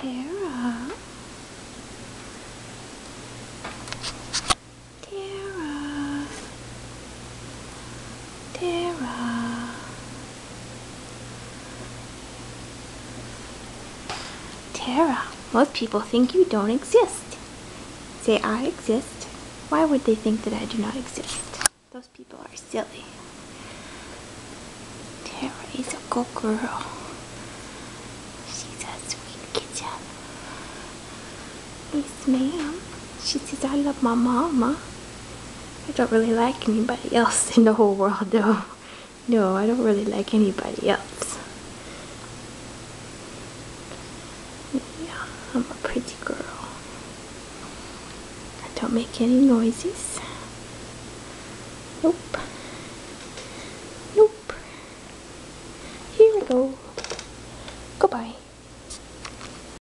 Tara. Tara. Tara. Tara, most people think you don't exist. Say I exist. Why would they think that I do not exist? Those people are silly. Tara is a good girl. She's a sweet kitten. Yes, ma'am. She says, I love my mama. I don't really like anybody else in the whole world, though. No, I don't really like anybody else. Yeah, I'm a pretty girl. I don't make any noises. Nope. Nope. Here we go. Goodbye.